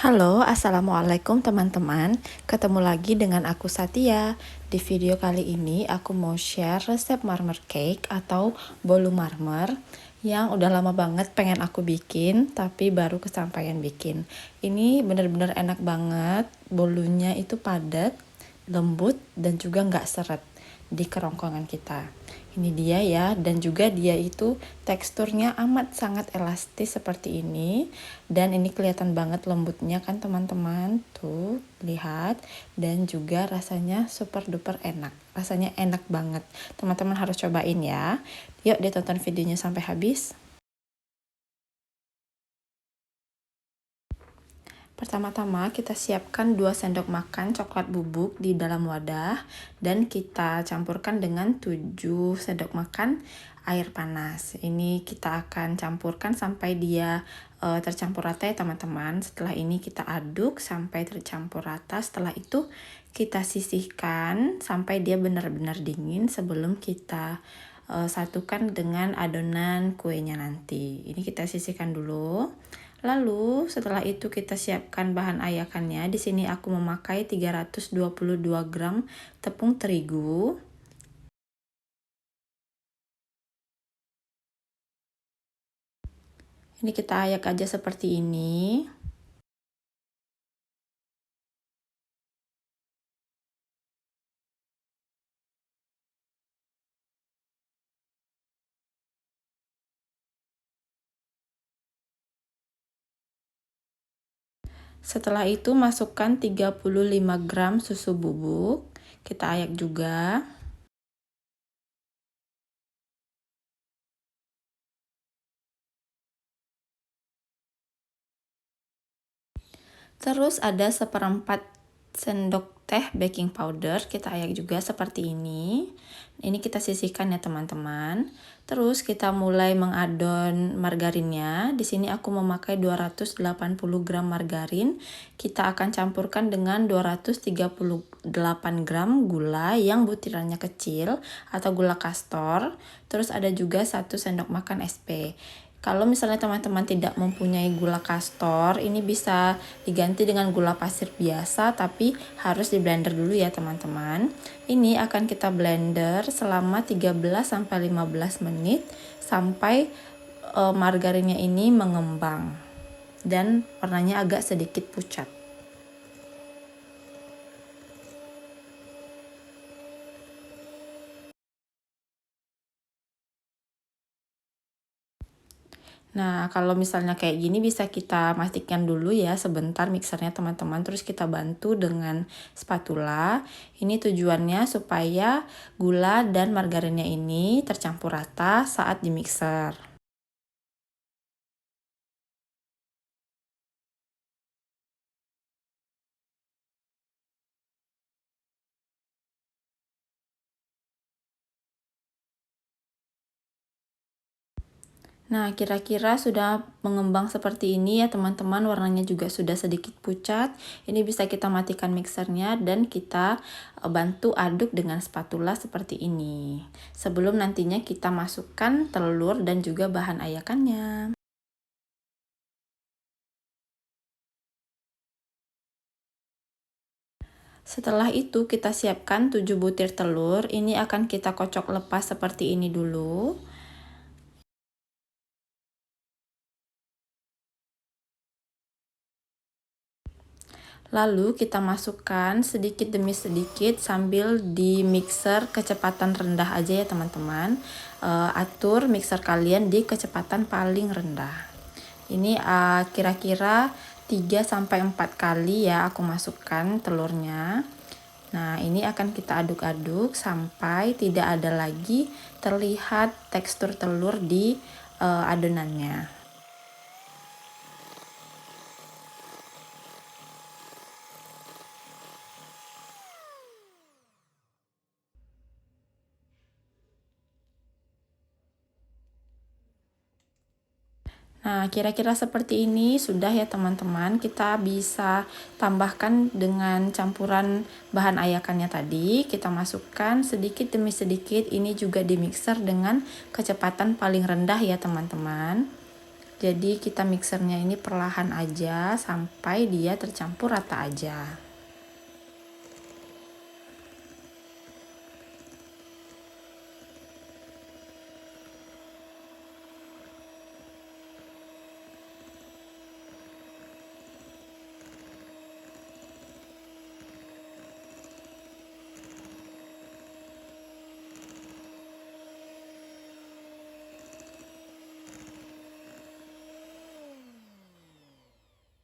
Halo, assalamualaikum teman-teman. Ketemu lagi dengan aku Satya. Di video kali ini aku mau share resep marmer cake atau bolu marmer yang udah lama banget pengen aku bikin, tapi baru kesampaian bikin. Ini bener-bener enak banget. Bolunya itu padat, lembut, dan juga nggak seret di kerongkongan kita. Ini dia ya, dan juga dia itu teksturnya amat sangat elastis seperti ini, dan ini kelihatan banget lembutnya kan teman-teman, tuh lihat, dan juga rasanya super duper enak, rasanya enak banget, teman-teman harus cobain ya. Yuk ditonton videonya sampai habis. Pertama-tama kita siapkan 2 sendok makan coklat bubuk di dalam wadah dan kita campurkan dengan 7 sendok makan air panas. Ini kita akan campurkan sampai dia tercampur rata ya teman-teman. Setelah ini kita aduk sampai tercampur rata. Setelah itu kita sisihkan sampai dia benar-benar dingin sebelum kita satukan dengan adonan kuenya nanti. Ini kita sisihkan dulu. Lalu setelah itu kita siapkan bahan ayakannya. Di sini aku memakai 322 gram tepung terigu. Ini kita ayak aja seperti ini. Setelah itu masukkan 35 gram susu bubuk. Kita ayak juga. Terus ada 1/4 sendok teh baking powder, kita ayak juga seperti ini. Ini kita sisihkan ya teman-teman. Terus kita mulai mengadon margarinnya. Di sini aku memakai 280 gram margarin. Kita akan campurkan dengan 238 gram gula yang butirannya kecil atau gula kastor. Terus ada juga 1 sendok makan SP. Kalau misalnya teman-teman tidak mempunyai gula kastor, ini bisa diganti dengan gula pasir biasa, tapi harus di blender dulu ya teman-teman. Ini akan kita blender selama 13-15 menit sampai margarinnya ini mengembang dan warnanya agak sedikit pucat. Nah, kalau misalnya kayak gini bisa kita matikan dulu ya sebentar mixernya teman-teman. Terus kita bantu dengan spatula. Ini tujuannya supaya gula dan margarinnya ini tercampur rata saat di mixer. Nah, kira-kira sudah mengembang seperti ini ya teman-teman, warnanya juga sudah sedikit pucat. Ini bisa kita matikan mixernya dan kita bantu aduk dengan spatula seperti ini. Sebelum nantinya kita masukkan telur dan juga bahan ayakannya. Setelah itu kita siapkan 7 butir telur. Ini akan kita kocok lepas seperti ini dulu. Lalu kita masukkan sedikit demi sedikit sambil di mixer kecepatan rendah aja ya teman-teman. Atur mixer kalian di kecepatan paling rendah. Ini kira-kira 3-4 kali ya aku masukkan telurnya. Nah, ini akan kita aduk-aduk sampai tidak ada lagi terlihat tekstur telur di adonannya. Nah, kira-kira seperti ini sudah ya teman-teman. Kita bisa tambahkan dengan campuran bahan ayakannya tadi. Kita masukkan sedikit demi sedikit. Ini juga di mixer dengan kecepatan paling rendah ya teman-teman. Jadi kita mixernya ini perlahan aja sampai dia tercampur rata aja.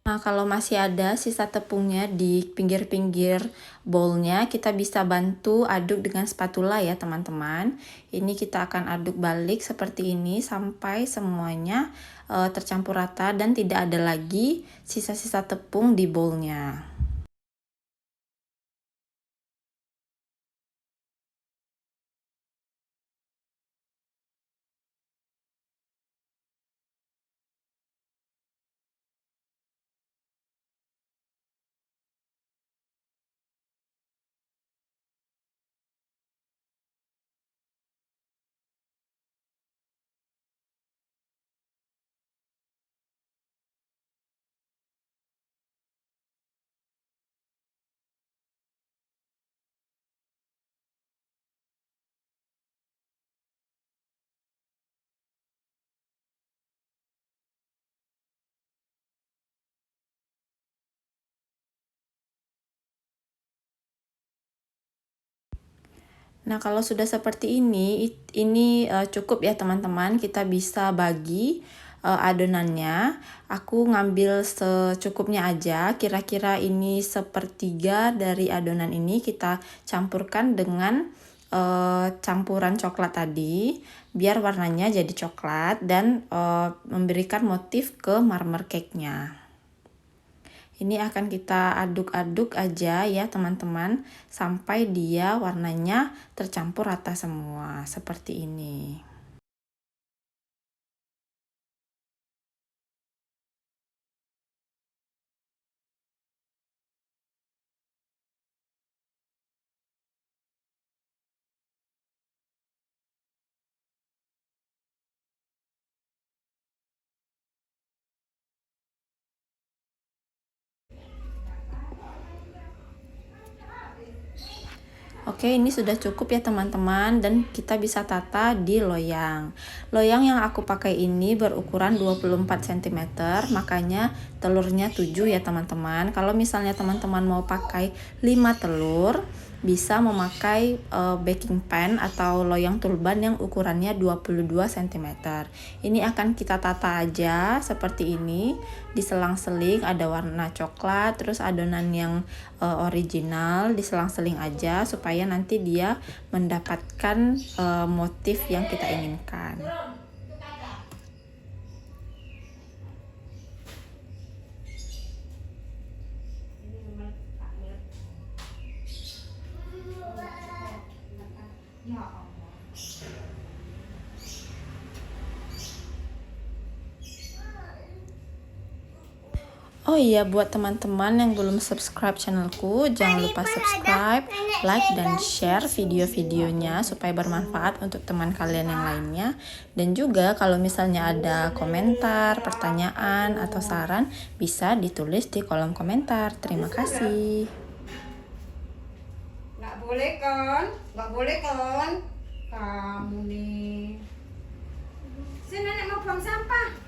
Nah, kalau masih ada sisa tepungnya di pinggir-pinggir bowlnya, kita bisa bantu aduk dengan spatula ya teman-teman. Ini kita akan aduk balik seperti ini sampai semuanya tercampur rata dan tidak ada lagi sisa-sisa tepung di bowlnya. Nah, kalau sudah seperti ini cukup ya teman-teman. Kita bisa bagi adonannya. Aku ngambil secukupnya aja. Kira-kira ini sepertiga dari adonan ini kita campurkan dengan campuran coklat tadi, biar warnanya jadi coklat dan memberikan motif ke marmer cake-nya. Ini akan kita aduk-aduk aja ya teman-teman sampai dia warnanya tercampur rata semua seperti ini. Oke, ini sudah cukup ya teman-teman dan kita bisa tata di loyang. Loyang yang aku pakai ini berukuran 24 cm, makanya telurnya 7 ya teman-teman. Kalau misalnya teman-teman mau pakai 5 telur, bisa memakai baking pan atau loyang turban yang ukurannya 22 cm. Ini akan kita tata aja seperti ini, diselang-seling, ada warna coklat, terus adonan yang original diselang-seling aja supaya nanti dia mendapatkan motif yang kita inginkan. Oh iya, buat teman-teman yang belum subscribe channelku, jangan lupa subscribe, like, dan share video-videonya supaya bermanfaat untuk teman kalian yang lainnya. Dan juga kalau misalnya ada komentar, pertanyaan, atau saran, bisa ditulis di kolom komentar. Terima kasih. Nggak boleh kan? Nggak boleh kan? Kamu nih. Sini nenek mau buang sampah.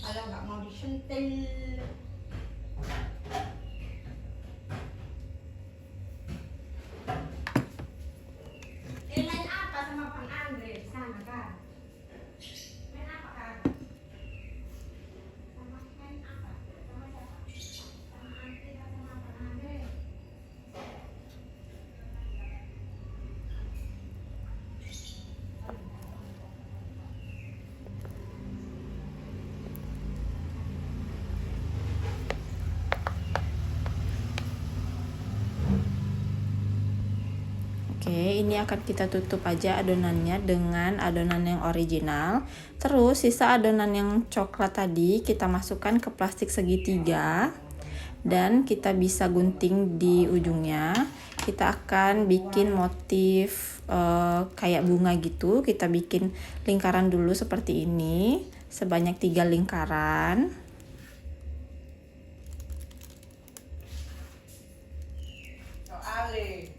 Kalau nggak mau disentil. akan kita tutup aja adonannya dengan adonan yang original. Terus sisa adonan yang coklat tadi kita masukkan ke plastik segitiga dan kita bisa gunting di ujungnya. Kita akan bikin motif kayak bunga gitu. Kita bikin lingkaran dulu seperti ini, sebanyak 3 lingkaran. Soale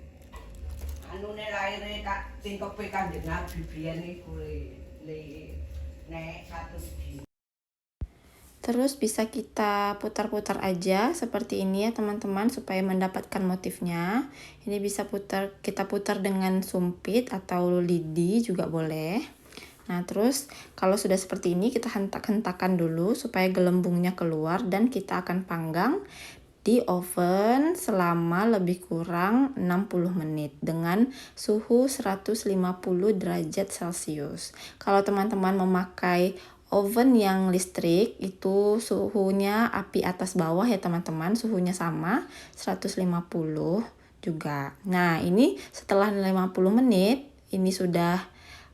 anune laire tak tingkepe Kanjeng Nabi biyen niku le nek 100 dina. Terus bisa kita putar-putar aja seperti ini ya teman-teman supaya mendapatkan motifnya. Ini bisa kita putar dengan sumpit atau lidi juga boleh. Nah terus kalau sudah seperti ini kita hentak-hentakan dulu supaya gelembungnya keluar dan kita akan panggang di oven selama lebih kurang 60 menit dengan suhu 150 derajat Celcius. Kalau teman-teman memakai oven yang listrik itu suhunya api atas bawah ya teman-teman, suhunya sama 150 juga. Nah ini setelah 50 menit ini sudah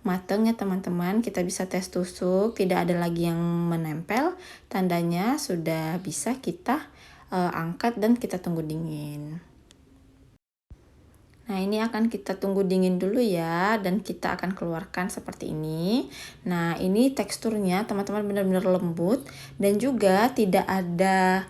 mateng ya teman-teman. Kita bisa tes tusuk, tidak ada lagi yang menempel, tandanya sudah bisa kita angkat dan kita tunggu dingin. Nah ini akan kita tunggu dingin dulu ya, dan kita akan keluarkan seperti ini. Nah ini teksturnya teman-teman benar-benar lembut dan juga tidak ada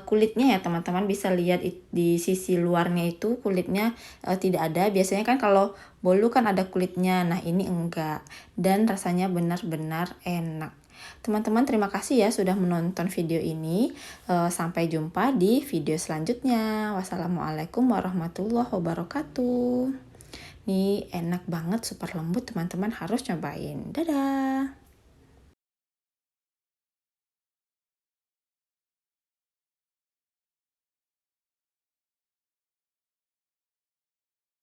kulitnya ya teman-teman. Bisa lihat di sisi luarnya itu kulitnya tidak ada. Biasanya kan kalau bolu kan ada kulitnya, nah ini enggak, dan rasanya benar-benar enak. Teman-teman terima kasih ya sudah menonton video ini. Sampai jumpa di video selanjutnya. Wassalamualaikum warahmatullahi wabarakatuh. Ini enak banget, super lembut, teman-teman harus cobain. Dadah.